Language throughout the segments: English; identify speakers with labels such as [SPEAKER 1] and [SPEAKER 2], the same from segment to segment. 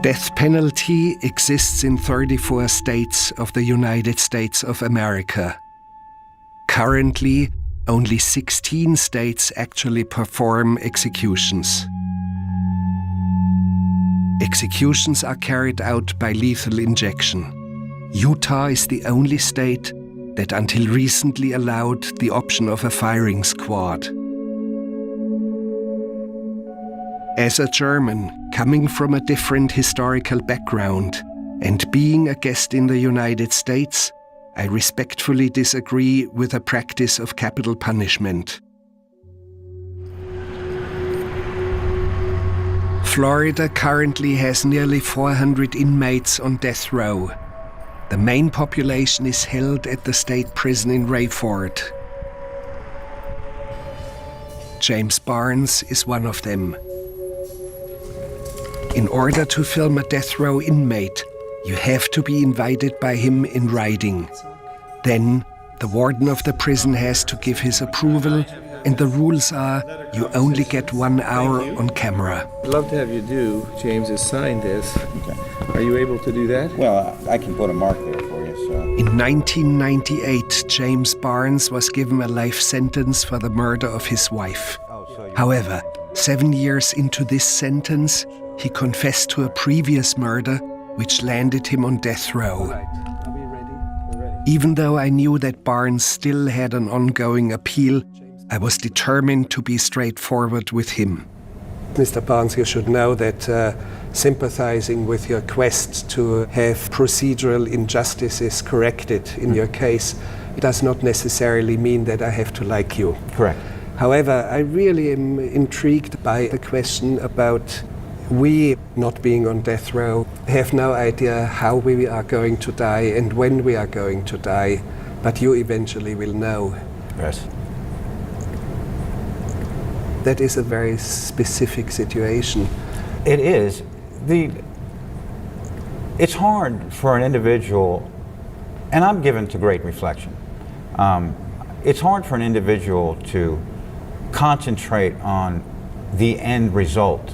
[SPEAKER 1] Death penalty exists in 34 states of the United States of America. Currently, only 16 states actually perform executions. Executions are carried out by lethal injection. Utah is the only state that until recently allowed the option of a firing squad. As a German, coming from a different historical background and being a guest in the United States, I respectfully disagree with the practice of capital punishment. Florida currently has nearly 400 inmates on death row. The main population is held at the state prison in Rayford. James Barnes is one of them. In order to film a death row inmate, you have to be invited by him in writing. Then, the warden of the prison has to give his approval, and the rules are you only get 1 hour on camera.
[SPEAKER 2] I'd love to have you do, James, is sign this.
[SPEAKER 3] Okay.
[SPEAKER 2] Are you able to do that?
[SPEAKER 3] Well, I can put a mark there for you, so.
[SPEAKER 1] In 1998, James Barnes was given a life sentence for the murder of his wife. However, 7 years into this sentence, he confessed to a previous murder, which landed him on death row. Even though I knew that Barnes still had an ongoing appeal, I was determined to be straightforward with him.
[SPEAKER 4] Mr. Barnes, you should know that sympathizing with your quest to have procedural injustices corrected in your case does not necessarily mean that I have to like you.
[SPEAKER 3] Correct.
[SPEAKER 4] However, I really am intrigued by the question about we, not being on death row, have no idea how we are going to die and when we are going to die, but you eventually will know.
[SPEAKER 3] Yes.
[SPEAKER 4] That is a very specific situation.
[SPEAKER 3] It is. It's hard for an individual, and I'm given to great reflection. It's hard for an individual to concentrate on the end result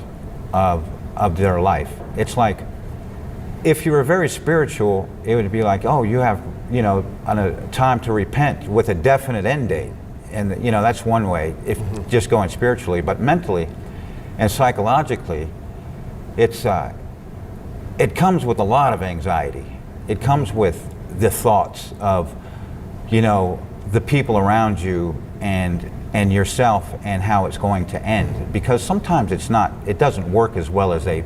[SPEAKER 3] of their life. It's like, if you were very spiritual, it would be like, oh, you have, a time to repent with a definite end date. And, that's one way, if just going spiritually. But mentally and psychologically, it comes with a lot of anxiety. It comes with the thoughts of, the people around you and yourself and how it's going to end. Because sometimes it doesn't work as well as they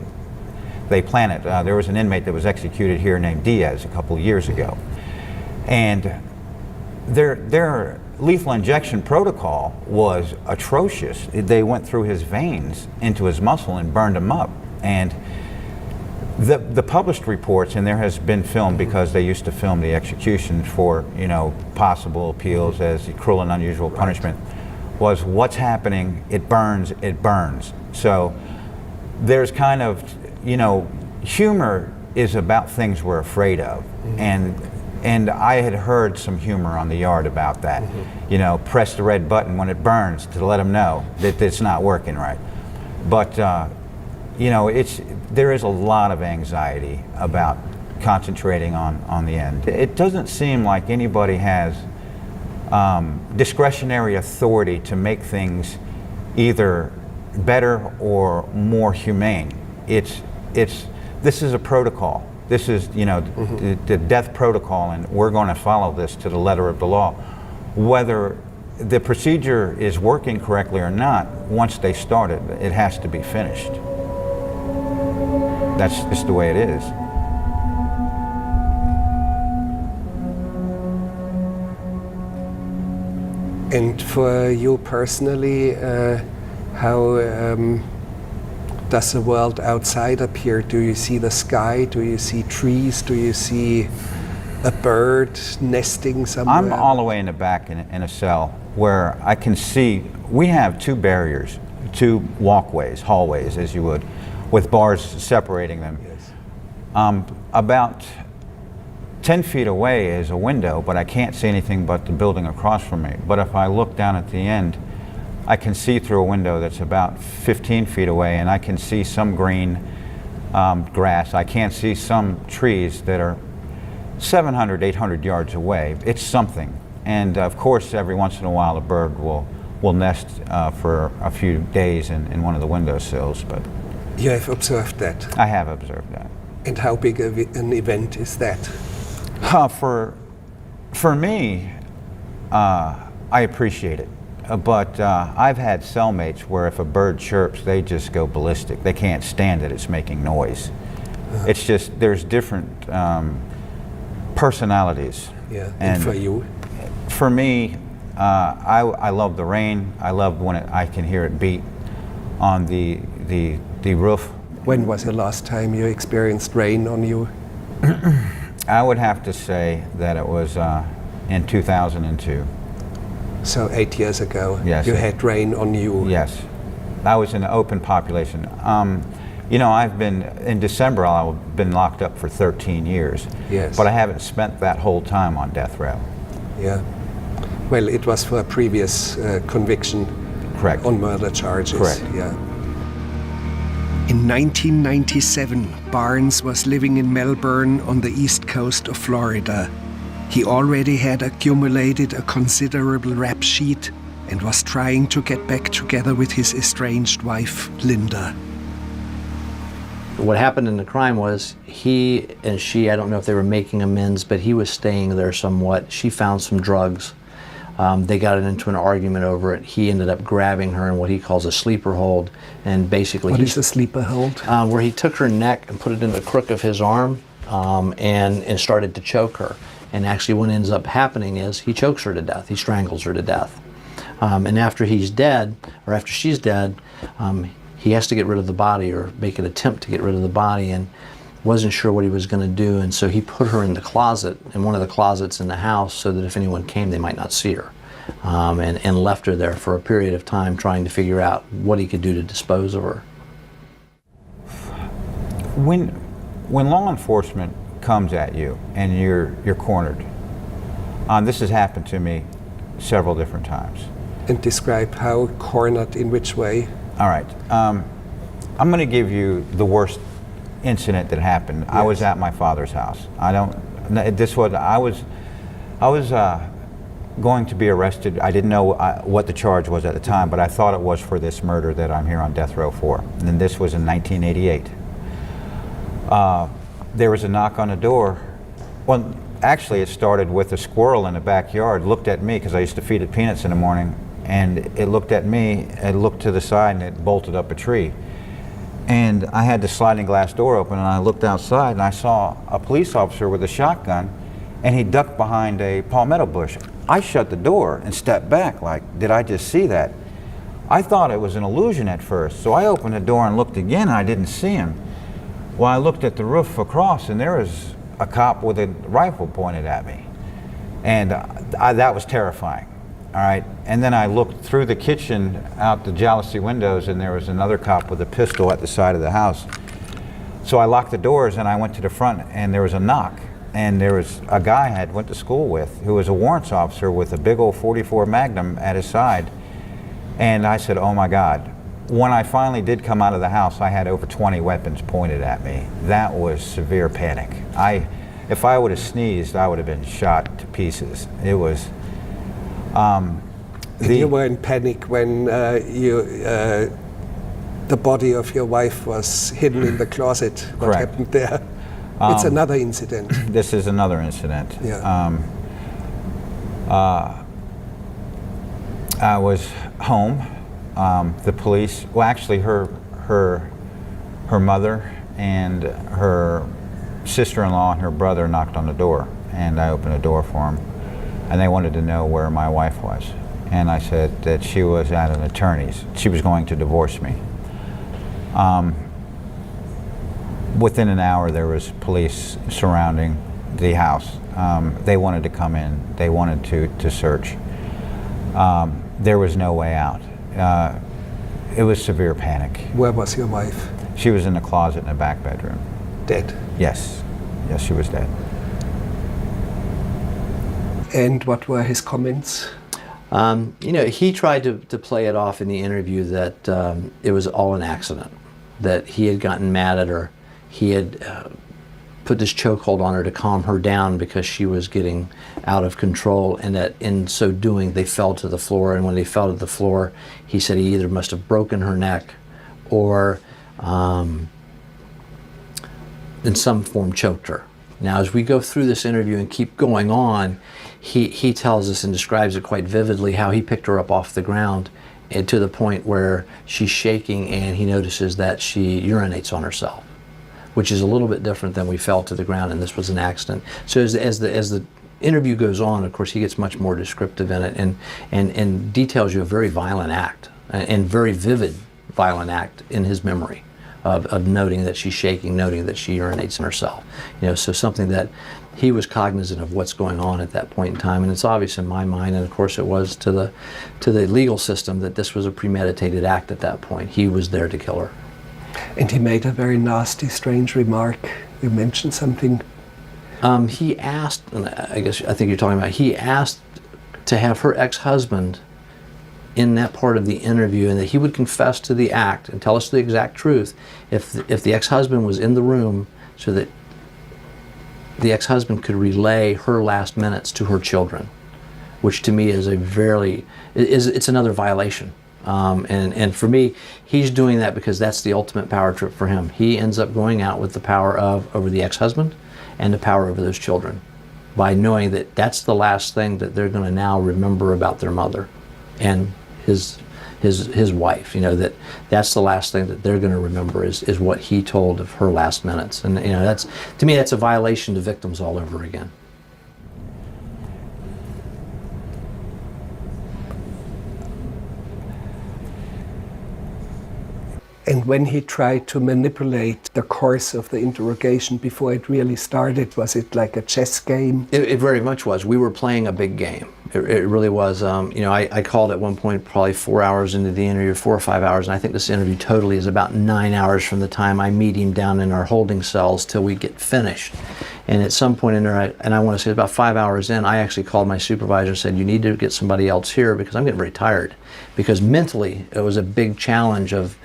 [SPEAKER 3] plan it. There was an inmate that was executed here named Diaz a couple of years ago. And their lethal injection protocol was atrocious. They went through his veins into his muscle and burned him up. And the published reports, and there has been film because they used to film the execution for possible appeals as cruel and unusual punishment, was what's happening, it burns, it burns. So there's kind of, humor is about things we're afraid of. And I had heard some humor on the yard about that. Press the red button when it burns to let them know that it's not working right. But, there is a lot of anxiety about concentrating on the end. It doesn't seem like anybody has discretionary authority to make things either better or more humane. This is a protocol. This is, the death protocol, and we're going to follow this to the letter of the law. Whether the procedure is working correctly or not, once they start it, it has to be finished. That's just the way it is.
[SPEAKER 4] And for you personally, how does the world outside appear? Do you see the sky? Do you see trees? Do you see a bird nesting somewhere?
[SPEAKER 3] I'm all the way in the back in a cell where I can see, we have two barriers, two walkways, hallways as you would, with bars separating them. Yes. About 10 feet away is a window, but I can't see anything but the building across from me. But if I look down at the end, I can see through a window that's about 15 feet away, and I can see some green grass. I can't see some trees that are 700, 800 yards away. It's something. And of course, every once in a while, a bird will nest for a few days in one of the windowsills. But
[SPEAKER 4] You have observed that.
[SPEAKER 3] I have observed that.
[SPEAKER 4] And how big an event is that?
[SPEAKER 3] For me, I appreciate it. But I've had cellmates where if a bird chirps, they just go ballistic. They can't stand it. It's making noise. It's just, there's different personalities.
[SPEAKER 4] Yeah. And for you?
[SPEAKER 3] For me, I love the rain. I love when I can hear it beat on the roof.
[SPEAKER 4] When was the last time you experienced rain on you?
[SPEAKER 3] I would have to say that it was in 2002.
[SPEAKER 4] So 8 years ago,
[SPEAKER 3] Yes.
[SPEAKER 4] you had rain on you.
[SPEAKER 3] Yes, I was in an open population. You know, in December, I've been locked up for 13 years.
[SPEAKER 4] Yes.
[SPEAKER 3] But I haven't spent that whole time on death row.
[SPEAKER 4] Yeah. Well, it was for a previous conviction.
[SPEAKER 3] Correct.
[SPEAKER 4] On murder charges.
[SPEAKER 3] Correct.
[SPEAKER 4] Yeah.
[SPEAKER 1] In 1997, Barnes was living in Melbourne on the east coast of Florida. He already had accumulated a considerable rap sheet and was trying to get back together with his estranged wife, Linda.
[SPEAKER 5] What happened in the crime was he and she, I don't know if they were making amends, but he was staying there somewhat. She found some drugs. They got into an argument over it. He ended up grabbing her in what he calls a sleeper hold, and basically
[SPEAKER 1] What is a sleeper hold?
[SPEAKER 5] where he took her neck and put it in the crook of his arm and started to choke her. And actually what ends up happening is he chokes her to death. He strangles her to death. And after he's dead, or after she's dead, he has to get rid of the body or make an attempt to get rid of the body, and wasn't sure what he was going to do. And so he put her in the closet, in one of the closets in the house, so that if anyone came, they might not see her. And left her there for a period of time trying to figure out what he could do to dispose of her.
[SPEAKER 3] When law enforcement comes at you and you're cornered, this has happened to me several different times.
[SPEAKER 4] And describe how cornered, in which way?
[SPEAKER 3] All right, I'm going to give you the worst incident that happened. Yes. I was at my father's house. I was going to be arrested. I didn't know what the charge was at the time, but I thought it was for this murder that I'm here on death row for. And then this was in 1988. There was a knock on the door. Well, actually it started with a squirrel in the backyard looked at me, because I used to feed it peanuts in the morning, and it looked at me, it looked to the side, and it bolted up a tree. And I had the sliding glass door open, and I looked outside, and I saw a police officer with a shotgun, and he ducked behind a palmetto bush. I shut the door and stepped back like, did I just see that? I thought it was an illusion at first, so I opened the door and looked again, and I didn't see him. Well, I looked at the roof across, and there was a cop with a rifle pointed at me. And that was terrifying, all right? And then I looked through the kitchen out the jalousie windows, and there was another cop with a pistol at the side of the house. So I locked the doors, and I went to the front, and there was a knock. And there was a guy I went to school with who was a warrants officer with a big old 44 Magnum at his side. And I said, oh my God. When I finally did come out of the house, I had over 20 weapons pointed at me. That was severe panic. If I would have sneezed, I would have been shot to pieces. It was...
[SPEAKER 4] you were in panic when the body of your wife was hidden in the closet. What
[SPEAKER 3] Correct.
[SPEAKER 4] happened there? It's another incident.
[SPEAKER 3] This is another incident.
[SPEAKER 4] Yeah.
[SPEAKER 3] I was home. The police, well, actually her mother and her sister-in-law and her brother knocked on the door, and I opened the door for them, and they wanted to know where my wife was. And I said that she was at an attorney's. She was going to divorce me. Within an hour, there was police surrounding the house. They wanted to come in. They wanted to search. There was no way out. It was severe panic.
[SPEAKER 4] Where was your wife?
[SPEAKER 3] She was in the closet in the back bedroom.
[SPEAKER 4] Dead?
[SPEAKER 3] Yes. Yes, she was dead.
[SPEAKER 4] And what were his comments?
[SPEAKER 5] You know, he tried to play it off in the interview that it was all an accident, that he had gotten mad at her. he had put this chokehold on her to calm her down because she was getting out of control, and that in so doing they fell to the floor. And when they fell to the floor, he said he either must have broken her neck or in some form choked her. Now, as we go through this interview and keep going on, he tells us and describes it quite vividly how he picked her up off the ground and to the point where she's shaking, and he notices that she urinates on herself, which is a little bit different than we fell to the ground and this was an accident. So as the interview goes on, of course, he gets much more descriptive in it and details you a very violent act and very vivid violent act in his memory of noting that she's shaking, noting that she urinates on herself. So something that he was cognizant of what's going on at that point in time, and it's obvious in my mind, and of course it was to the legal system, that this was a premeditated act at that point. He was there to kill her.
[SPEAKER 4] And he made a very nasty, strange remark. You mentioned something.
[SPEAKER 5] He asked, and I think you're talking about, he asked to have her ex-husband in that part of the interview, and that he would confess to the act and tell us the exact truth if the ex-husband was in the room, so that the ex-husband could relay her last minutes to her children, which to me is it's another violation. And for me, he's doing that because that's the ultimate power trip for him. He ends up going out with the power over the ex-husband and the power over those children, by knowing that that's the last thing that they're going to now remember about their mother and his wife. That's the last thing that they're going to remember is what he told of her last minutes. And that's, to me, that's a violation to victims all over again.
[SPEAKER 4] And when he tried to manipulate the course of the interrogation before it really started, was it like a chess game?
[SPEAKER 5] It very much was. We were playing a big game. It really was. I called at one point probably 4 hours into the interview, 4 or 5 hours, and I think this interview totally is about 9 hours from the time I meet him down in our holding cells till we get finished. And at some point in there, I want to say about 5 hours in, I actually called my supervisor and said, you need to get somebody else here because I'm getting very tired. Because mentally, it was a big challenge of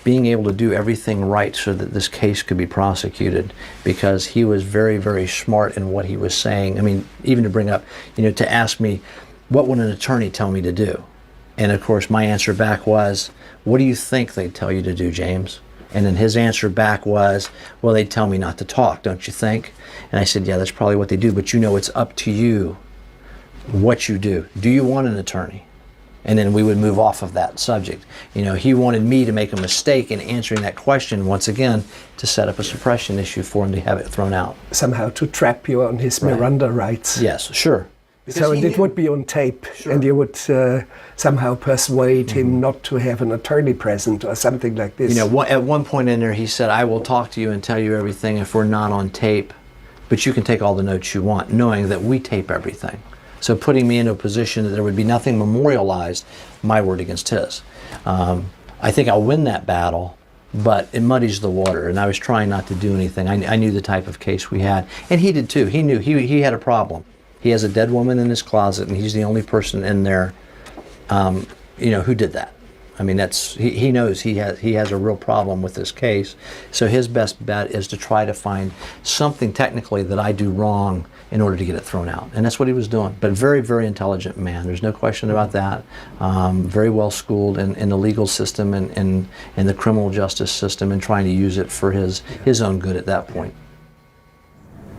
[SPEAKER 5] being able to do everything right so that this case could be prosecuted, because he was very, very smart in what he was saying. I mean, even to bring up, to ask me, what would an attorney tell me to do? And of course, my answer back was, what do you think they'd tell you to do, James? And then his answer back was, well, they'd tell me not to talk, don't you think? And I said, yeah, that's probably what they do, but it's up to you what you do. Do you want an attorney? And then we would move off of that subject. He wanted me to make a mistake in answering that question, once again, to set up a suppression issue for him to have it thrown out.
[SPEAKER 4] Somehow to trap you on his Miranda rights.
[SPEAKER 5] Yes, sure.
[SPEAKER 4] So it would be on tape, sure. And you would somehow persuade him not to have an attorney present or something like this.
[SPEAKER 5] At one point in there, he said, I will talk to you and tell you everything if we're not on tape, but you can take all the notes you want, knowing that we tape everything. So putting me into a position that there would be nothing memorialized, my word against his. I think I'll win that battle, but it muddies the water, and I was trying not to do anything. I knew the type of case we had, and he did too. He knew he had a problem. He has a dead woman in his closet, and he's the only person in there, who did that. I mean, he knows he has a real problem with this case. So his best bet is to try to find something technically that I do wrong in order to get it thrown out. And that's what he was doing. But very, very intelligent man. There's no question about that. Very well schooled in the legal system and in the criminal justice system, and trying to use it for his own good at that point.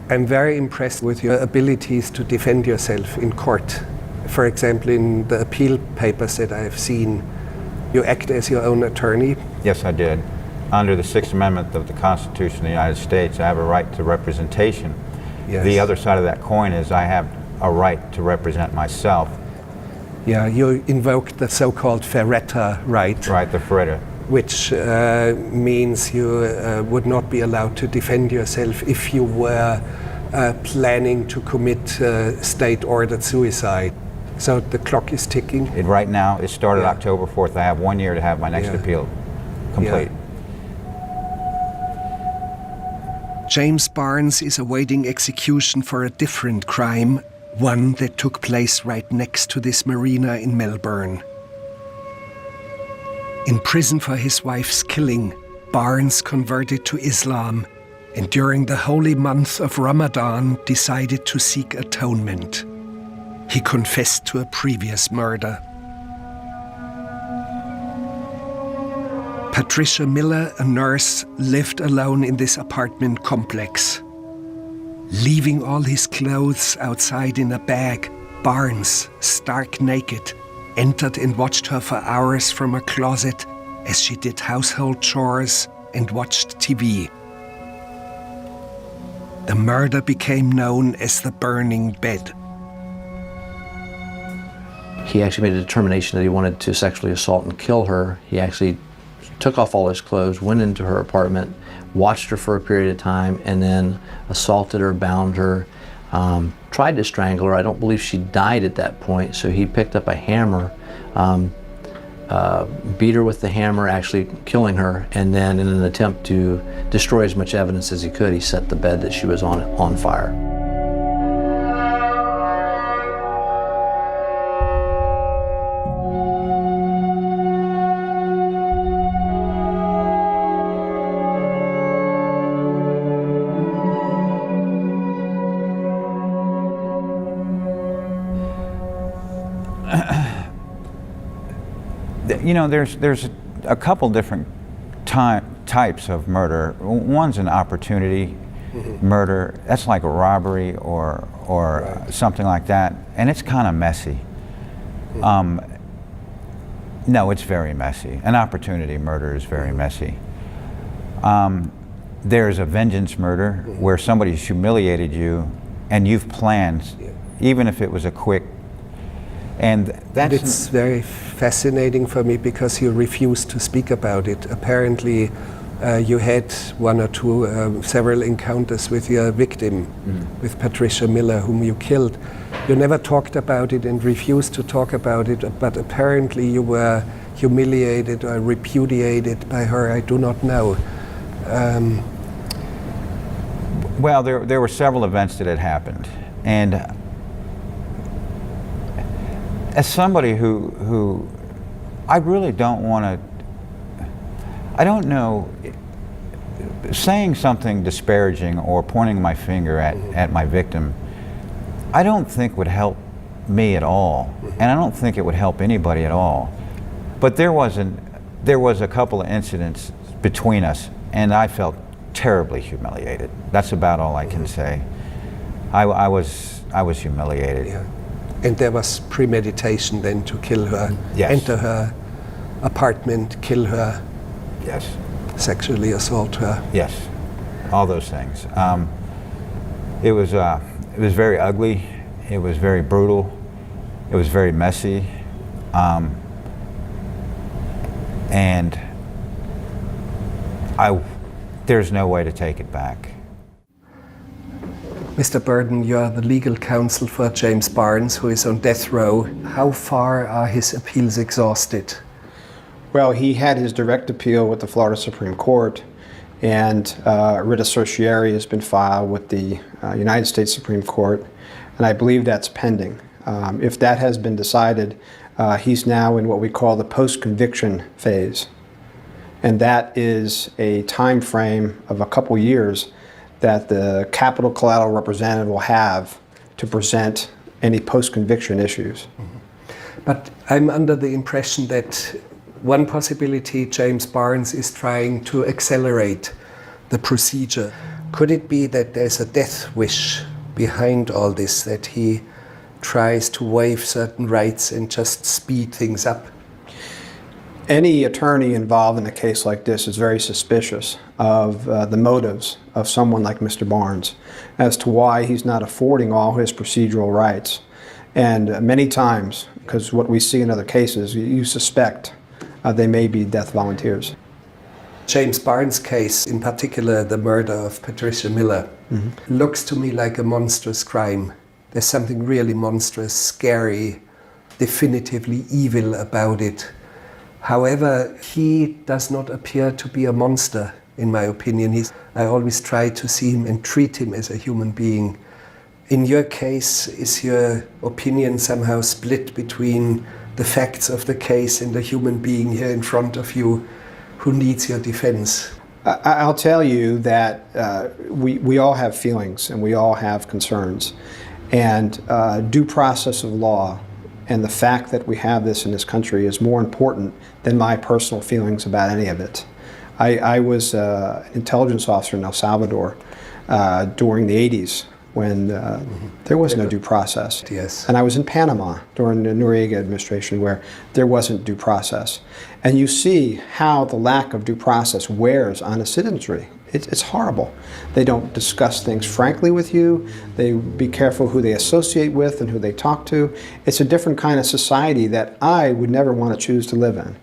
[SPEAKER 4] I'm very impressed with your abilities to defend yourself in court. For example, in the appeal papers that I have seen, you act as your own attorney.
[SPEAKER 3] Yes, I did. Under the Sixth Amendment of the Constitution of the United States, I have a right to representation. Yes. The other side of that coin is I have a right to represent myself.
[SPEAKER 4] Yeah, you invoked the so-called Ferretta right.
[SPEAKER 3] Right, the Ferretta.
[SPEAKER 4] Which means you would not be allowed to defend yourself if you were planning to commit state-ordered suicide. So the clock is ticking.
[SPEAKER 3] Right now, it started October 4th. I have 1 year to have my next appeal complete.
[SPEAKER 1] James Barnes is awaiting execution for a different crime, one that took place right next to this marina in Melbourne. In prison for his wife's killing, Barnes converted to Islam and during the holy month of Ramadan decided to seek atonement. He confessed to a previous murder. Patricia Miller, a nurse, lived alone in this apartment complex. Leaving all his clothes outside in a bag, Barnes, stark naked, entered and watched her for hours from a closet as she did household chores and watched TV. The murder became known as the burning bed.
[SPEAKER 5] He actually made a determination that he wanted to sexually assault and kill her. He actually took off all his clothes, went into her apartment, watched her for a period of time, and then assaulted her, bound her, tried to strangle her. I don't believe she died at that point, so he picked up a hammer, beat her with the hammer, actually killing her, and then in an attempt to destroy as much evidence as he could, he set the bed that she was on fire.
[SPEAKER 3] You know, there's a couple different types of murder. One's an opportunity murder. That's like a robbery or
[SPEAKER 4] Right.
[SPEAKER 3] something like that, and it's kind of messy. No, it's very messy. An opportunity murder is very messy. There's a vengeance murder where somebody's humiliated you, and you've planned, even if it was a quick. And
[SPEAKER 4] It's very fascinating for me because you refuse to speak about it. Apparently, you had one or two, several encounters with your victim, with Patricia Miller, whom you killed. You never talked about it and refused to talk about it, but apparently you were humiliated or repudiated by her. I do not know.
[SPEAKER 3] Well, there were several events that had happened, and as somebody who I really don't want to, I don't know, saying something disparaging or pointing my finger at my victim, I don't think would help me at all, and I don't think it would help anybody at all. But there was a couple of incidents between us, and I felt terribly humiliated. That's about all I can say. I was humiliated.
[SPEAKER 4] Yeah. And there was premeditation then to kill her,
[SPEAKER 3] Yes.
[SPEAKER 4] enter her apartment, kill her,
[SPEAKER 3] Yes.
[SPEAKER 4] sexually assault her.
[SPEAKER 3] Yes, all those things. It was very ugly. It was very brutal. It was very messy, and there's no way to take it back.
[SPEAKER 4] Mr. Burden, you are the legal counsel for James Barnes, who is on death row. How far are his appeals exhausted?
[SPEAKER 6] Well, he had his direct appeal with the Florida Supreme Court, and writ of certiorari has been filed with the United States Supreme Court, and I believe that's pending. If that has been decided, he's now in what we call the post-conviction phase, and that is a time frame of a couple years that the capital collateral representative will have to present any post-conviction issues.
[SPEAKER 4] But I'm under the impression that one possibility, James Barnes is trying to accelerate the procedure. Could it be that there's a death wish behind all this, that he tries to waive certain rights and just speed things up?
[SPEAKER 6] Any attorney involved in a case like this is very suspicious of the motives of someone like Mr. Barnes as to why he's not affording all his procedural rights. And many times, because what we see in other cases, you suspect they may be death volunteers.
[SPEAKER 4] James Barnes' case, in particular the murder of Patricia Miller, looks to me like a monstrous crime. There's something really monstrous, scary, definitively evil about it. However, he does not appear to be a monster, in my opinion. I always try to see him and treat him as a human being. In your case, is your opinion somehow split between the facts of the case and the human being here in front of you who needs your defense?
[SPEAKER 6] I'll tell you that we all have feelings and we all have concerns. And due process of law and the fact that we have this in this country is more important than my personal feelings about any of it. I was an intelligence officer in El Salvador during the 80s when there was no due process.
[SPEAKER 4] Yes.
[SPEAKER 6] And I was in Panama during the Noriega administration where there wasn't due process. And you see how the lack of due process wears on a citizenry. It's horrible. They don't discuss things frankly with you. They be careful who they associate with and who they talk to. It's a different kind of society that I would never want to choose to live in.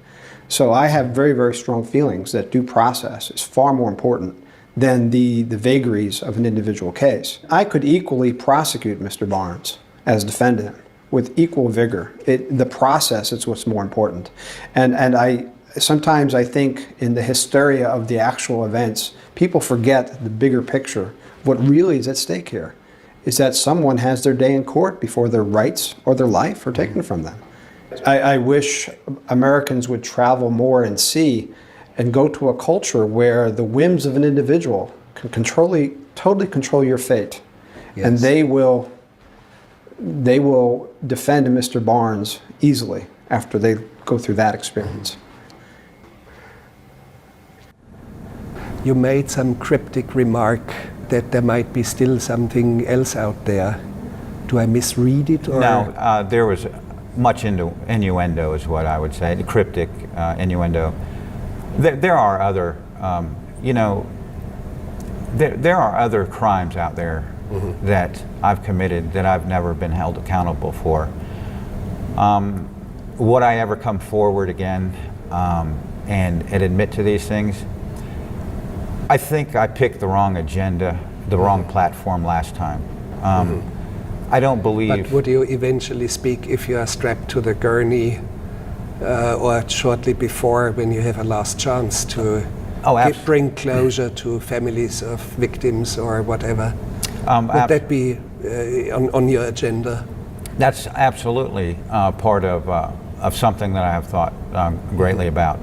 [SPEAKER 6] So I have very, very strong feelings that due process is far more important than the vagaries of an individual case. I could equally prosecute Mr. Barnes as defendant with equal vigor. The process is what's more important. And sometimes I think in the hysteria of the actual events, people forget the bigger picture. What really is at stake here is that someone has their day in court before their rights or their life are taken from them. I wish Americans would travel more and see and go to a culture where the whims of an individual can totally control your fate. Yes. And they will defend Mr. Barnes easily after they go through that experience.
[SPEAKER 4] You made some cryptic remark that there might be still something else out there. Do I misread it? Or?
[SPEAKER 3] No, there was much innuendo is what I would say, the cryptic innuendo. There are other, there are other crimes out there that I've committed that I've never been held accountable for. Would I ever come forward again and admit to these things? I think I picked the wrong agenda, the wrong platform last time. I don't believe...
[SPEAKER 4] But would you eventually speak if you are strapped to the gurney or shortly before when you have a last chance to bring closure to families of victims or whatever? Would that be on your agenda?
[SPEAKER 3] That's absolutely part of something that I have thought greatly about.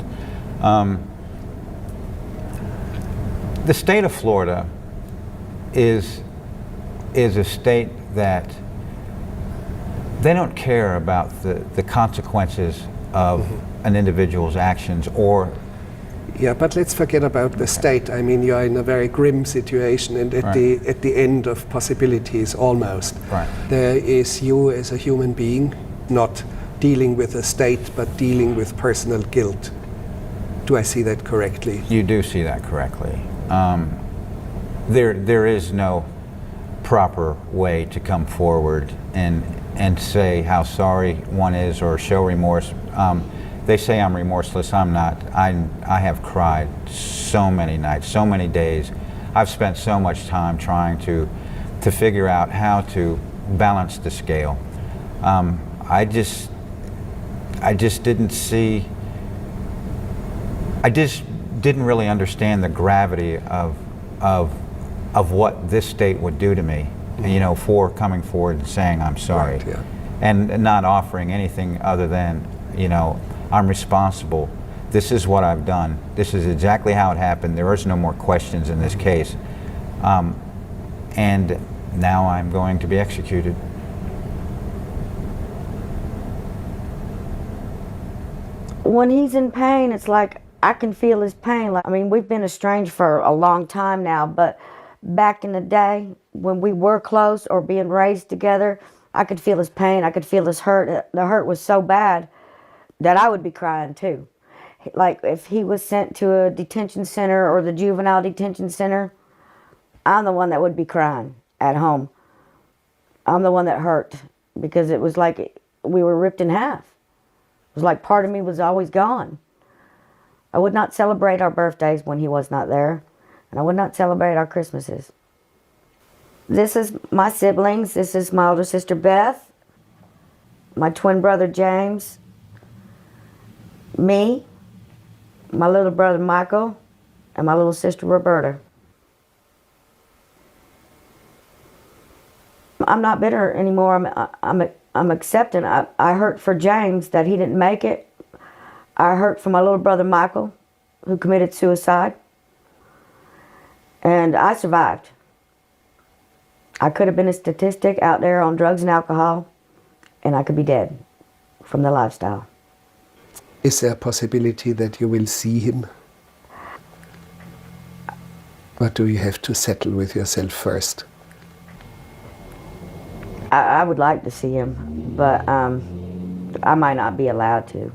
[SPEAKER 3] The state of Florida is a state that they don't care about the consequences of an individual's actions or...
[SPEAKER 4] Yeah, but let's forget about the state. I mean, you're in a very grim situation and at the end of possibilities almost.
[SPEAKER 3] Right.
[SPEAKER 4] There is you as a human being, not dealing with a state, but dealing with personal guilt. Do I see that correctly?
[SPEAKER 3] You do see that correctly. There is no proper way to come forward and say how sorry one is or show remorse. They say I'm remorseless. I'm not. I have cried so many nights, so many days. I've spent so much time trying to figure out how to balance the scale. I just didn't see. I just didn't really understand the gravity of what this state would do to me, for coming forward and saying I'm sorry,
[SPEAKER 4] right, yeah.
[SPEAKER 3] and not offering anything other than, I'm responsible. This is what I've done. This is exactly how it happened. There is no more questions in this case, and now I'm going to be executed.
[SPEAKER 7] When he's in pain, it's like I can feel his pain. I mean, we've been estranged for a long time now, but back in the day when we were close or being raised together, I could feel his pain. I could feel his hurt. The hurt was so bad that I would be crying too. Like if he was sent to a detention center or the juvenile detention center, I'm the one that would be crying at home. I'm the one that hurt because it was like we were ripped in half. It was like part of me was always gone. I would not celebrate our birthdays when he was not there, and I would not celebrate our Christmases. This is my siblings. This is my older sister Beth, my twin brother James, me, my little brother Michael, and my little sister Roberta. I'm not bitter anymore. I'm accepting. I hurt for James that he didn't make it. I hurt for my little brother Michael, who committed suicide. And I survived. I could have been a statistic out there on drugs and alcohol, and I could be dead from the lifestyle.
[SPEAKER 4] Is there a possibility that you will see him? Or do you have to settle with yourself first?
[SPEAKER 7] I would like to see him, but I might not be allowed to.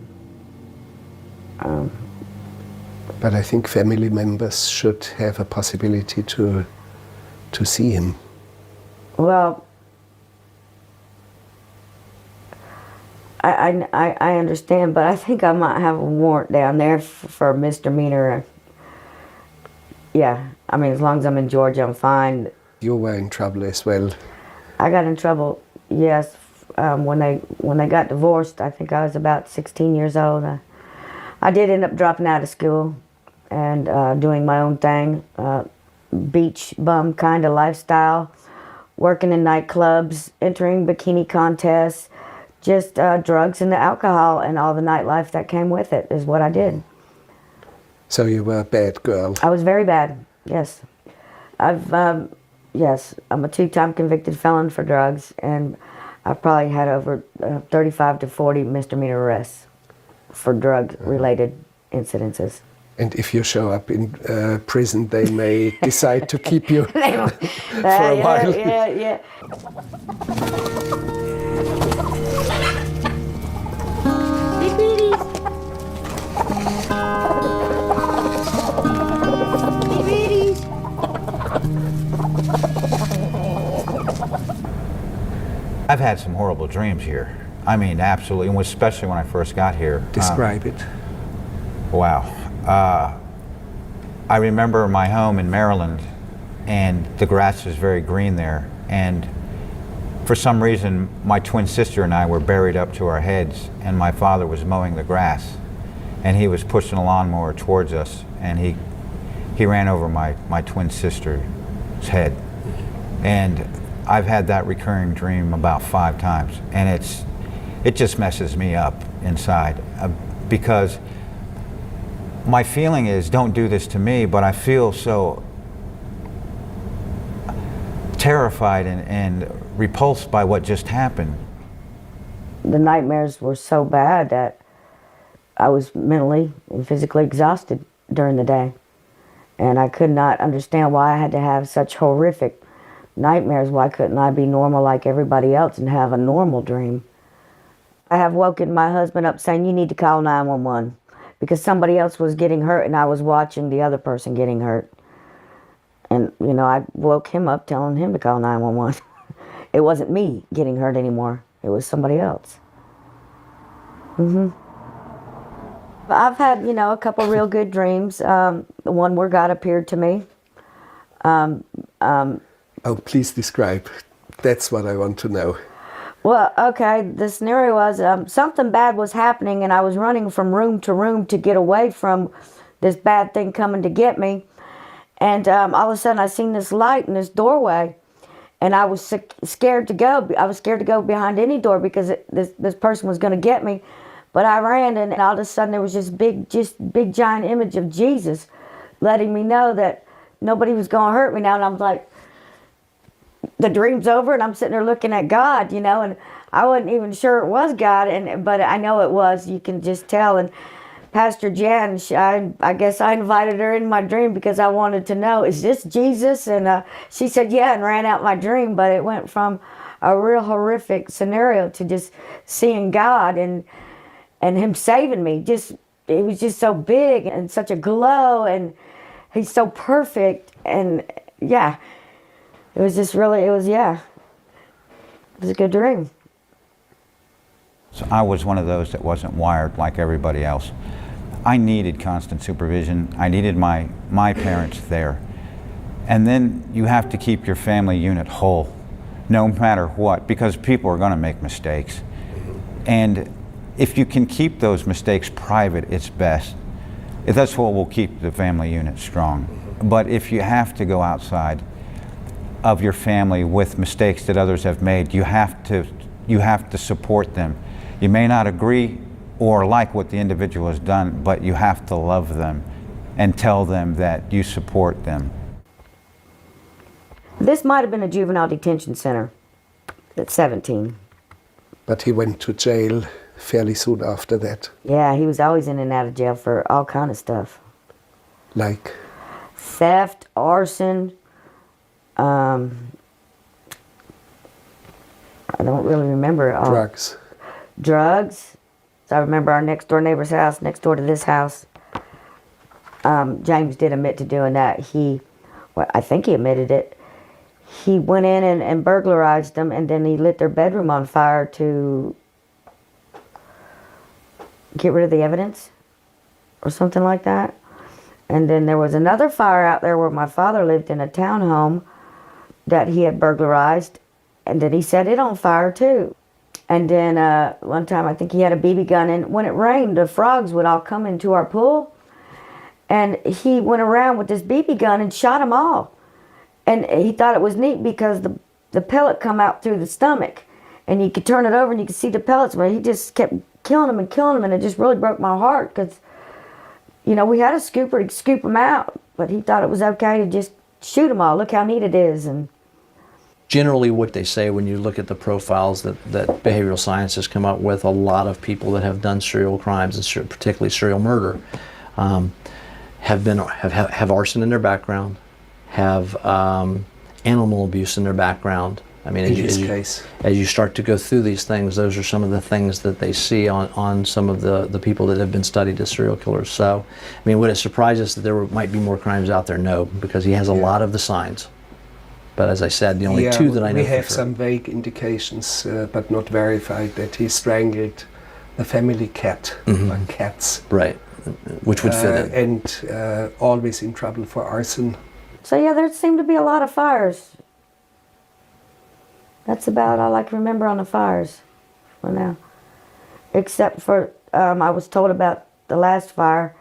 [SPEAKER 4] But I think family members should have a possibility to see him.
[SPEAKER 7] Well, I understand, but I think I might have a warrant down there for a misdemeanor. Yeah, I mean, as long as I'm in Georgia, I'm fine.
[SPEAKER 4] You were in trouble as well.
[SPEAKER 7] I got in trouble, yes, when they got divorced. I think I was about 16 years old. I did end up dropping out of school and doing my own thing, beach bum kind of lifestyle, working in nightclubs, entering bikini contests, just drugs and the alcohol and all the nightlife that came with it is what I did.
[SPEAKER 4] So you were a bad girl.
[SPEAKER 7] I was very bad, yes. Yes, I'm a 2-time convicted felon for drugs, and I've probably had over 35 to 40 misdemeanor arrests for drug-related incidences.
[SPEAKER 4] And if you show up in prison, they may decide to keep you for a while.
[SPEAKER 7] Yeah.
[SPEAKER 3] I've had some horrible dreams here. I mean, absolutely, and especially when I first got here.
[SPEAKER 4] Describe it.
[SPEAKER 3] Wow. I remember my home in Maryland, and the grass is very green there, and for some reason my twin sister and I were buried up to our heads, and my father was mowing the grass, and he was pushing a lawnmower towards us, and he ran over my twin sister's head. And I've had that recurring dream about 5 times, and it just messes me up inside, because my feeling is, don't do this to me, but I feel so terrified and repulsed by what just happened.
[SPEAKER 7] The nightmares were so bad that I was mentally and physically exhausted during the day, and I could not understand why I had to have such horrific nightmares. Why couldn't I be normal like everybody else and have a normal dream? I have woken my husband up saying, you need to call 911, because somebody else was getting hurt and I was watching the other person getting hurt. And, you know, I woke him up telling him to call 911. It wasn't me getting hurt anymore. It was somebody else. I've had, you know, a couple real good dreams. The one where God appeared to me.
[SPEAKER 4] Oh, please describe. That's what I want to know.
[SPEAKER 7] Well, okay, the scenario was something bad was happening, and I was running from room to room to get away from this bad thing coming to get me. And all of a sudden I seen this light in this doorway, and I was scared to go. I was scared to go behind any door because this person was going to get me. But I ran, and all of a sudden there was this big giant image of Jesus letting me know that nobody was going to hurt me now. And I'm like, the dream's over, and I'm sitting there looking at God, you know, and I wasn't even sure it was God, but I know it was. You can just tell. And Pastor Jan, I guess I invited her in my dream because I wanted to know, is this Jesus? And she said, yeah, and ran out my dream. But it went from a real horrific scenario to just seeing God and Him saving me. It was just so big and such a glow, and He's so perfect. And yeah. It was just really, it was a good dream.
[SPEAKER 3] So I was one of those that wasn't wired like everybody else. I needed constant supervision. I needed my parents there. And then you have to keep your family unit whole, no matter what, because people are going to make mistakes. And if you can keep those mistakes private, it's best. That's what will keep the family unit strong. But if you have to go outside of your family with mistakes that others have made, you have to support them. You may not agree or like what the individual has done, but you have to love them and tell them that you support them.
[SPEAKER 7] This might have been a juvenile detention center at 17.
[SPEAKER 4] But he went to jail fairly soon after that.
[SPEAKER 7] Yeah, he was always in and out of jail for all kind of stuff.
[SPEAKER 4] Like?
[SPEAKER 7] Theft, arson, I don't really remember.
[SPEAKER 4] Drugs.
[SPEAKER 7] Drugs. So I remember our next door neighbor's house, next door to this house. James did admit to doing that. I think he admitted it. He went in and burglarized them, and then he lit their bedroom on fire to get rid of the evidence or something like that. And then there was another fire out there where my father lived in a townhome that he had burglarized, and then he set it on fire too. And then one time I think he had a BB gun, and when it rained, the frogs would all come into our pool, and he went around with this BB gun and shot them all. And he thought it was neat because the pellet come out through the stomach, and you could turn it over and you could see the pellets, but he just kept killing them, and it just really broke my heart because, you know, we had a scooper to scoop them out, but he thought it was okay to just shoot them all. Look how neat it is. And
[SPEAKER 5] generally what they say when you look at the profiles that behavioral science has come up with, a lot of people that have done serial crimes, and particularly serial murder, have arson in their background, have animal abuse in their background. I mean, as you start to go through these things, those are some of the things that they see on some of the people that have been studied as serial killers. So, I mean, would it surprise us that there might be more crimes out there? No, because he has a lot of the signs. But as I said, the only two that I know
[SPEAKER 4] we have some vague indications, but not verified, that he strangled the family cat, or cats.
[SPEAKER 5] Right, which would fit in.
[SPEAKER 4] And always in trouble for arson.
[SPEAKER 7] so yeah, there seemed to be a lot of fires. That's about all I can remember on the fires for now. Except for, I was told about the last fire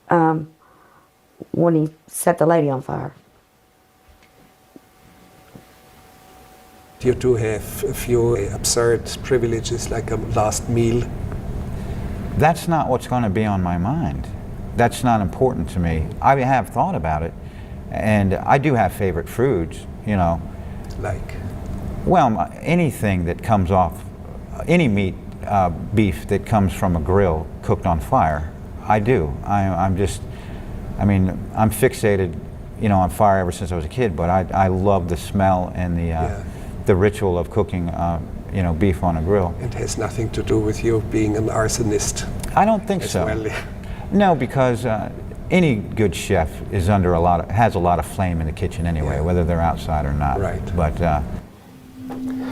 [SPEAKER 7] when he set the lady on fire.
[SPEAKER 4] You do have a few absurd privileges, like a last meal.
[SPEAKER 3] That's not what's going to be on my mind. That's not important to me. I have thought about it, and I do have favorite foods, you know.
[SPEAKER 4] Like?
[SPEAKER 3] Well, anything that comes off, any meat, beef that comes from a grill cooked on fire, I do. I'm fixated, you know, on fire ever since I was a kid, but I love the smell and the ritual of cooking, you know, beef on a grill.
[SPEAKER 4] It has nothing to do with you being an arsonist.
[SPEAKER 3] I don't think so.
[SPEAKER 4] Well.
[SPEAKER 3] No, because any good chef is has a lot of flame in the kitchen anyway, whether they're outside or not.
[SPEAKER 4] Right.
[SPEAKER 3] But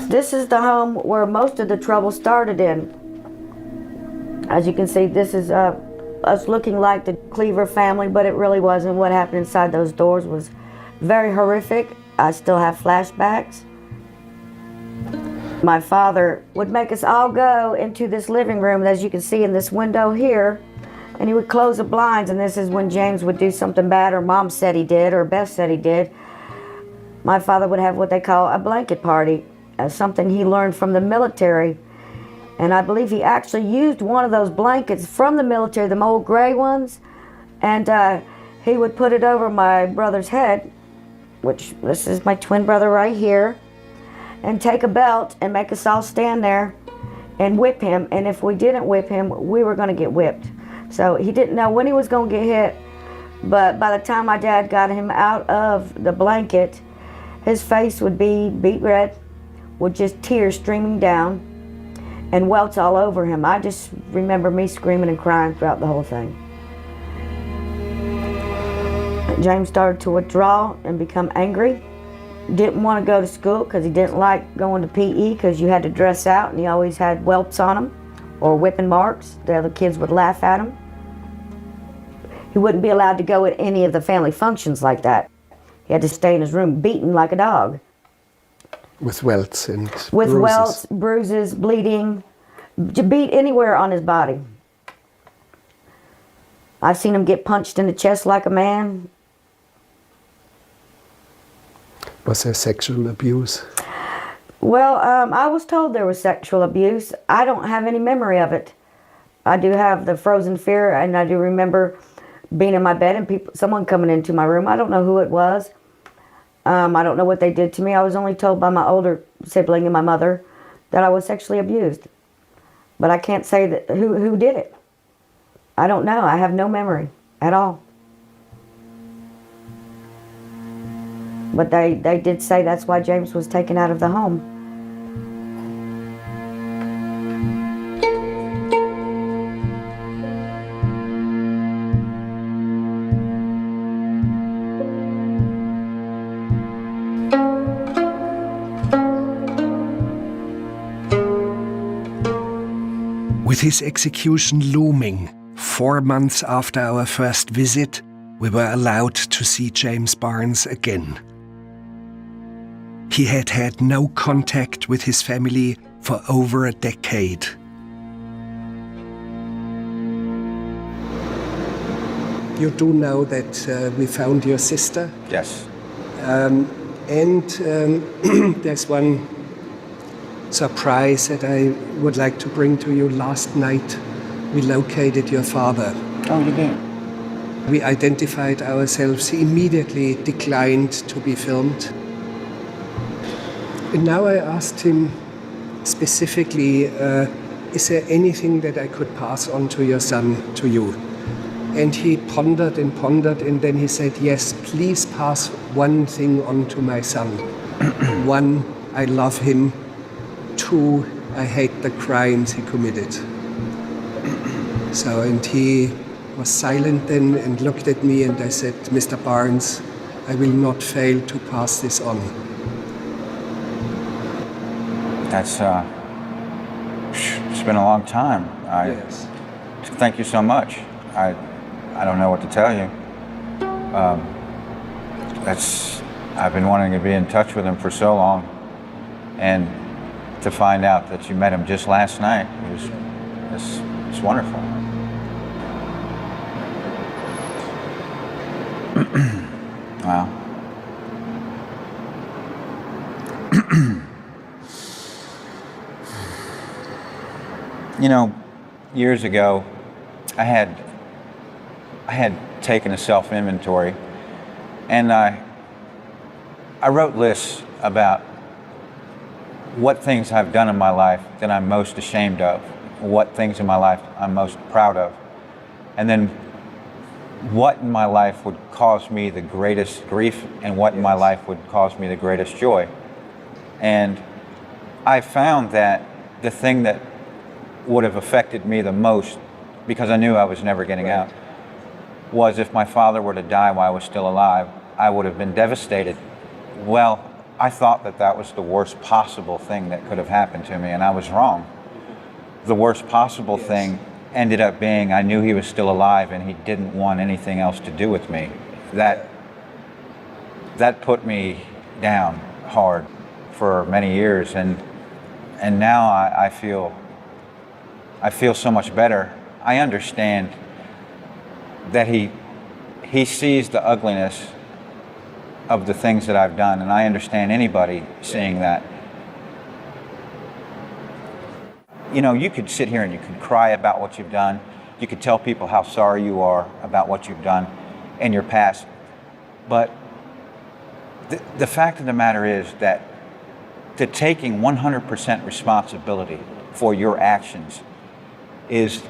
[SPEAKER 7] This is the home where most of the trouble started in. As you can see, this is us looking like the Cleaver family, but it really wasn't. What happened inside those doors was very horrific. I still have flashbacks. My father would make us all go into this living room, as you can see in this window here, and he would close the blinds, and this is when James would do something bad, or Mom said he did, or Beth said he did. My father would have what they call a blanket party, something he learned from the military, and I believe he actually used one of those blankets from the military, the old gray ones, and he would put it over my brother's head, which this is my twin brother right here, and take a belt and make us all stand there and whip him, and if we didn't whip him, we were going to get whipped. So he didn't know when he was going to get hit, but by the time my dad got him out of the blanket, his face would be beet red, with just tears streaming down and welts all over him. I just remember me screaming and crying throughout the whole thing. James started to withdraw and become angry. Didn't want to go to school because he didn't like going to PE because you had to dress out, and he always had whelps on him or whipping marks. The other kids would laugh at him. He wouldn't be allowed to go at any of the family functions like that. He had to stay in his room beaten like a dog.
[SPEAKER 4] With welts and
[SPEAKER 7] With
[SPEAKER 4] bruises.
[SPEAKER 7] welts, bruises, bleeding, to beat anywhere on his body. I've seen him get punched in the chest like a man.
[SPEAKER 4] Was there sexual abuse?
[SPEAKER 7] Well, I was told there was sexual abuse. I don't have any memory of it. I do have the frozen fear, and I do remember being in my bed and someone coming into my room. I don't know who it was. I don't know what they did to me. I was only told by my older sibling and my mother that I was sexually abused. But I can't say that who did it. I don't know. I have no memory at all. But they did say that's why James was taken out of the home.
[SPEAKER 1] With his execution looming, 4 months after our first visit, we were allowed to see James Barnes again. He had had no contact with his family for over a decade.
[SPEAKER 4] You do know that we found your sister,
[SPEAKER 3] Yes.
[SPEAKER 4] and there's one surprise that I would like to bring to you. Last night we located your father.
[SPEAKER 3] Oh, you did?
[SPEAKER 4] We identified ourselves. He immediately declined to be filmed. And now I asked him specifically, is there anything that I could pass on to your son, to you? And he pondered, and then he said, yes, please pass one thing on to my son. One, I love him. Two, I hate the crimes he committed. So, and he was silent then and looked at me, and I said, Mr. Barnes, I will not fail to pass this on.
[SPEAKER 3] That's, it's been a long time.
[SPEAKER 4] Yes.
[SPEAKER 3] Thank you so much. I don't know what to tell you. I've been wanting to be in touch with him for so long, and to find out that you met him just last night, it's wonderful. Wow. You know, years ago, I had taken a self-inventory, and I wrote lists about what things I've done in my life that I'm most ashamed of, what things in my life I'm most proud of, and then what in my life would cause me the greatest grief and what in my life would cause me the greatest joy. And I found that the thing that would have affected me the most, because I knew I was never getting out, was if my father were to die while I was still alive, I would have been devastated. Well, I thought that that was the worst possible thing that could have happened to me, and I was wrong. The worst possible thing ended up being I knew he was still alive and he didn't want anything else to do with me. That put me down hard for many years, and now I feel so much better. I understand that he sees the ugliness of the things that I've done, and I understand anybody seeing that. You know, you could sit here and you could cry about what you've done. You could tell people how sorry you are about what you've done in your past. But the fact of the matter is that taking 100% responsibility for your actions is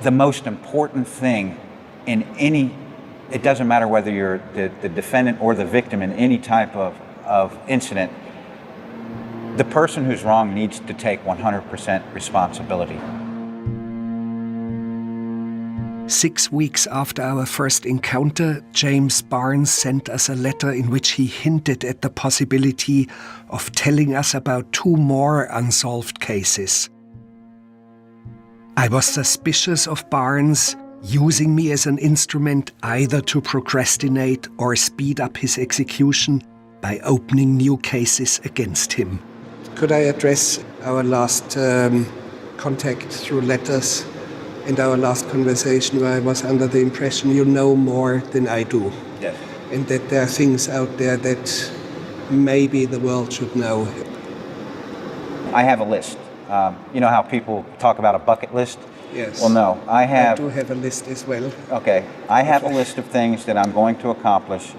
[SPEAKER 3] the most important thing in any, it doesn't matter whether you're the defendant or the victim in any type of incident. The person who's wrong needs to take 100% responsibility.
[SPEAKER 1] 6 weeks after our first encounter, James Barnes sent us a letter in which he hinted at the possibility of telling us about 2 more unsolved cases. I was suspicious of Barnes using me as an instrument either to procrastinate or speed up his execution by opening new cases against him.
[SPEAKER 4] Could I address our last contact through letters and our last conversation where I was under the impression you know more than I do?
[SPEAKER 3] Yes.
[SPEAKER 4] And that there are things out there that maybe the world should know.
[SPEAKER 3] I have a list. You know how people talk about a bucket list?
[SPEAKER 4] Yes.
[SPEAKER 3] Well, no, I
[SPEAKER 4] do have a list as well.
[SPEAKER 3] Okay, I have a list of things that I'm going to accomplish.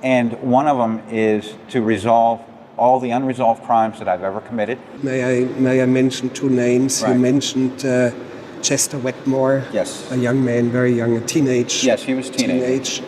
[SPEAKER 3] And one of them is to resolve all the unresolved crimes that I've ever committed.
[SPEAKER 4] May I mention two names?
[SPEAKER 3] Right.
[SPEAKER 4] You mentioned Chester Wetmore,
[SPEAKER 3] Yes.
[SPEAKER 4] a young man, very young, a teenage.
[SPEAKER 3] Yes, he was teenage.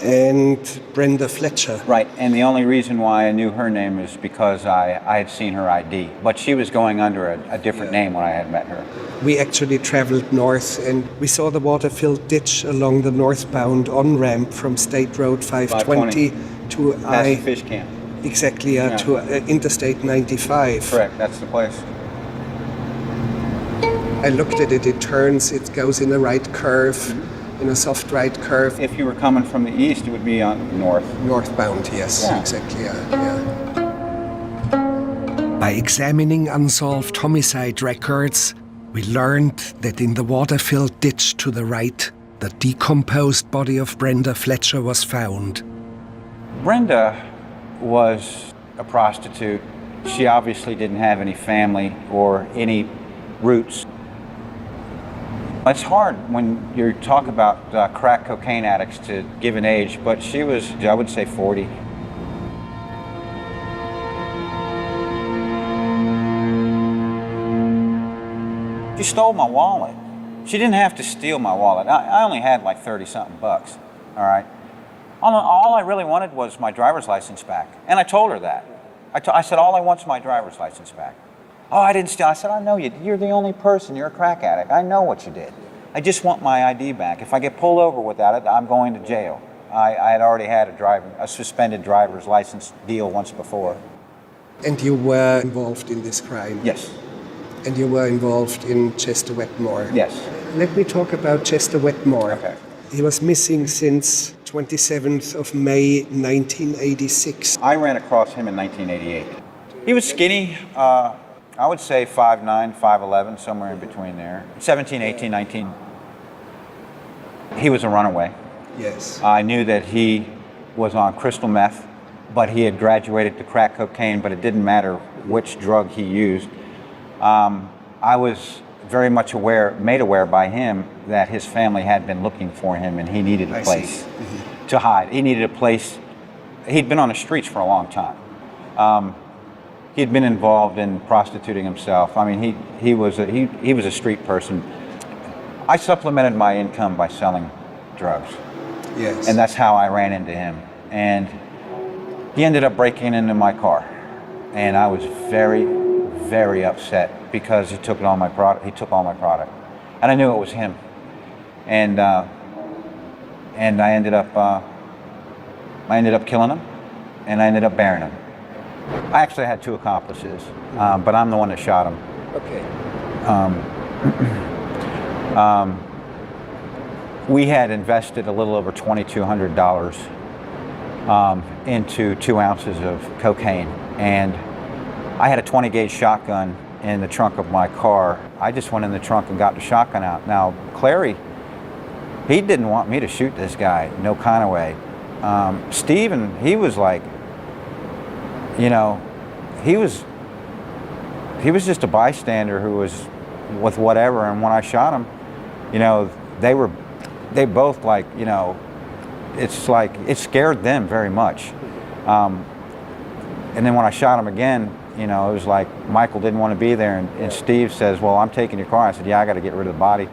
[SPEAKER 4] And Brenda Fletcher.
[SPEAKER 3] Right, and the only reason why I knew her name is because I had seen her ID. But she was going under a different name when I had met her.
[SPEAKER 4] We actually traveled north and we saw the water-filled ditch along the northbound on-ramp from State Road 520 to
[SPEAKER 3] Past the fish camp.
[SPEAKER 4] Exactly, to Interstate 95.
[SPEAKER 3] Correct, that's the place.
[SPEAKER 4] I looked at it, it turns, it goes in a right curve, in a soft right curve.
[SPEAKER 3] If you were coming from the east, it would be on north.
[SPEAKER 4] Northbound, yes,
[SPEAKER 3] Yeah.
[SPEAKER 4] exactly,
[SPEAKER 1] By examining unsolved homicide records, we learned that in the water-filled ditch to the right, the decomposed body of Brenda Fletcher was found.
[SPEAKER 3] Brenda was a prostitute. She obviously didn't have any family or any roots. It's hard when you talk about crack cocaine addicts to give an age, but she was, I would say, 40. She stole my wallet. She didn't have to steal my wallet. I only had like 30-something bucks, all right? All I really wanted was my driver's license back, and I told her that. I said, all I want is my driver's license back. Oh, I didn't steal. I said, I know you. You're the only person. You're a crack addict. I know what you did. I just want my ID back. If I get pulled over without it, I'm going to jail. I had already had a suspended driver's license deal once before.
[SPEAKER 4] And you were involved in this crime?
[SPEAKER 3] Yes.
[SPEAKER 4] And you were involved in Chester Wetmore?
[SPEAKER 3] Yes.
[SPEAKER 4] Let me talk about Chester Wetmore.
[SPEAKER 3] Okay.
[SPEAKER 4] He was missing since 27th of May 1986.
[SPEAKER 3] I ran across him in 1988. He was skinny. I would say 5'9", 5'11", somewhere in between there. 17, 18, 19. He was a runaway.
[SPEAKER 4] Yes.
[SPEAKER 3] I knew that he was on crystal meth, but he had graduated to crack cocaine, but it didn't matter which drug he used. I was very much made aware by him that his family had been looking for him and he needed a place to hide. He needed a place. He'd been on the streets for a long time. He'd been involved in prostituting himself. I mean, he was a street person. I supplemented my income by selling drugs.
[SPEAKER 4] Yes.
[SPEAKER 3] And that's how I ran into him. And he ended up breaking into my car. And I was very, very upset because he took all my product. And I knew it was him. And I ended up killing him, and I ended up burying him. I actually had two accomplices, but I'm the one that shot him.
[SPEAKER 4] Okay.
[SPEAKER 3] We had invested a little over $2,200 into 2 ounces of cocaine, and I had a 20-gauge shotgun in the trunk of my car. I just went in the trunk and got the shotgun out. Now, Clary, he didn't want me to shoot this guy, no kind of way. Steven, he was like, you know, he was just a bystander who was with whatever, and when I shot him, you know, they both like, you know, it's like, it scared them very much. And then when I shot him again, you know, it was like Michael didn't want to be there, and Steve says, well, I'm taking your car. I said, yeah, I got to get rid of the body.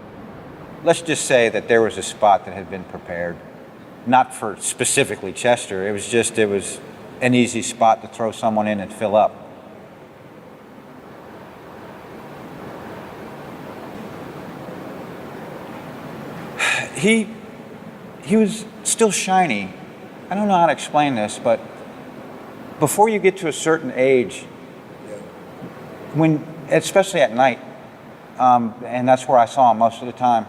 [SPEAKER 3] Let's just say that there was a spot that had been prepared, not for specifically Chester. It was an easy spot to throw someone in and fill up. He was still shiny. I don't know how to explain this, but before you get to a certain age, especially at night, and that's where I saw him most of the time,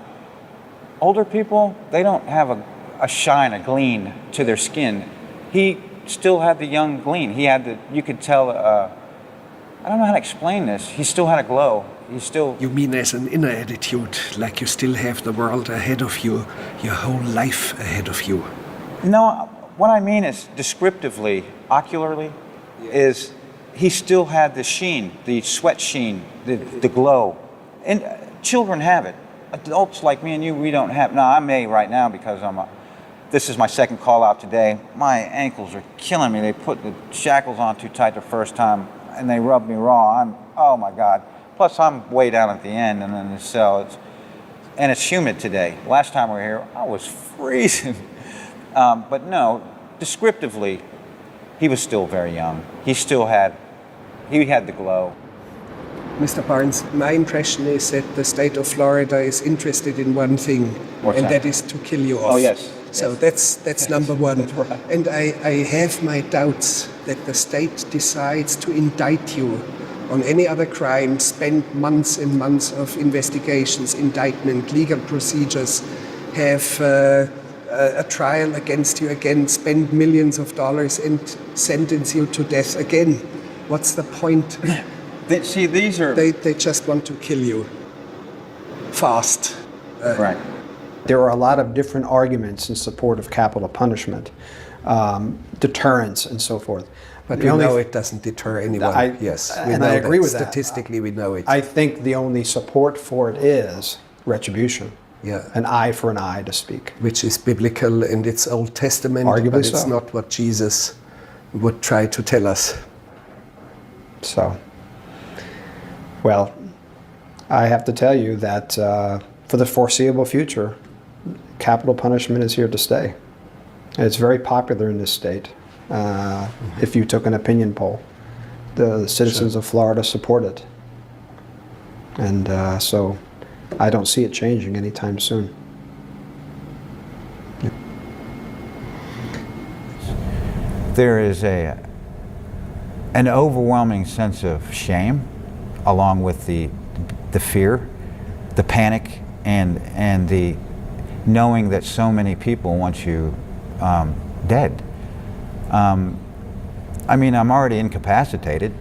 [SPEAKER 3] older people, they don't have a shine, a gleam to their skin. He still had the young gleam. You could tell, I don't know how to explain this. He still had a glow.
[SPEAKER 1] You mean as an inner attitude, like you still have the world ahead of you, your whole life ahead of you?
[SPEAKER 3] No, what I mean is descriptively, ocularly, is he still had the sheen, the sweat sheen, the glow. And children have it. Adults like me and you, we don't have. Now, I may right now because This is my second call out today. My ankles are killing me. They put the shackles on too tight the first time and they rubbed me raw. Oh my God. Plus I'm way down at the end and in the cell. And it's humid today. Last time we were here, I was freezing. But no, descriptively, he was still very young. He had the glow.
[SPEAKER 4] Mr. Barnes, my impression is that the state of Florida is interested in one thing,
[SPEAKER 3] What's that?
[SPEAKER 4] that is to kill you off.
[SPEAKER 3] Oh, yes.
[SPEAKER 4] So
[SPEAKER 3] Yes.
[SPEAKER 4] that's number one.
[SPEAKER 3] Right.
[SPEAKER 4] And I have my doubts that the state decides to indict you on any other crime, spend months and months of investigations, indictment, legal procedures, have a trial against you again, spend millions of dollars and sentence you to death again. What's the point?
[SPEAKER 3] See, these are...
[SPEAKER 4] They just want to kill you fast.
[SPEAKER 3] Right.
[SPEAKER 6] There are a lot of different arguments in support of capital punishment, deterrence, and so forth.
[SPEAKER 4] But
[SPEAKER 6] The
[SPEAKER 4] we
[SPEAKER 6] only
[SPEAKER 4] know
[SPEAKER 6] th-
[SPEAKER 4] it doesn't deter anyone. Yes, we
[SPEAKER 6] and
[SPEAKER 4] know
[SPEAKER 6] I agree
[SPEAKER 4] that.
[SPEAKER 6] with that.
[SPEAKER 4] Statistically, we know it.
[SPEAKER 6] I think the only support for it is retribution.
[SPEAKER 4] Yeah.
[SPEAKER 6] An eye for an eye, to speak.
[SPEAKER 4] Which is biblical in its Old Testament,
[SPEAKER 6] Arguably
[SPEAKER 4] but it's
[SPEAKER 6] so.
[SPEAKER 4] not what Jesus would try to tell us.
[SPEAKER 6] So, well, I have to tell you that for the foreseeable future, capital punishment is here to stay. And it's very popular in this state. If you took an opinion poll, the citizens of Florida support it. And so I don't see it changing anytime soon.
[SPEAKER 3] There is an overwhelming sense of shame, along with the fear, the panic, and the knowing that so many people want you dead. I mean, I'm already incapacitated.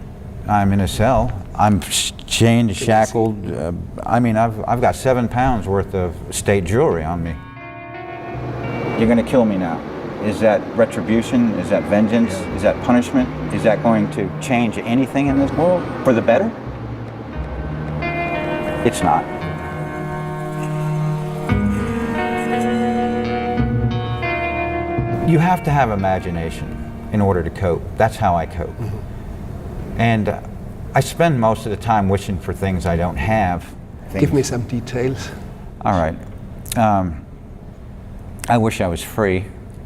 [SPEAKER 3] I'm in a cell. I'm chained, shackled. I mean, I've got 7 pounds worth of state jewelry on me. You're going to kill me now. Is that retribution? Is that vengeance? Is that punishment? Is that going to change anything in this world for the better? It's not. You have to have imagination in order to cope. That's how I cope. And I spend most of the time wishing for things I don't have.
[SPEAKER 4] Give me some details.
[SPEAKER 3] All right. I wish I was free.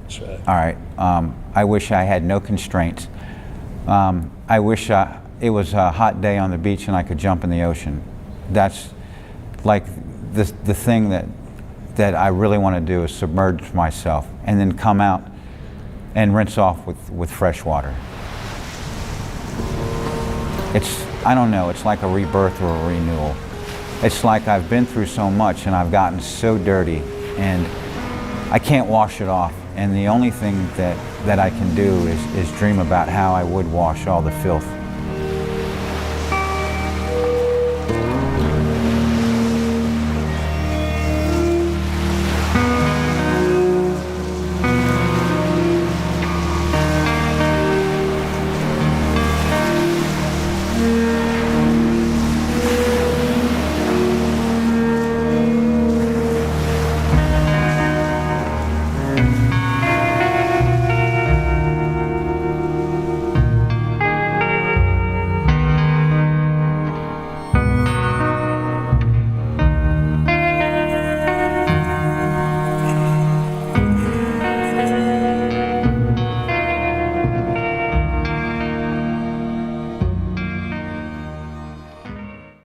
[SPEAKER 4] Sure.
[SPEAKER 3] All right. I wish I had no constraints. I wish it was a hot day on the beach and I could jump in the ocean. That's like the thing that I really want to do is submerge myself and then come out and rinse off with fresh water. I don't know, it's like a rebirth or a renewal. It's like I've been through so much and I've gotten so dirty and I can't wash it off. And the only thing that I can do is dream about how I would wash all the filth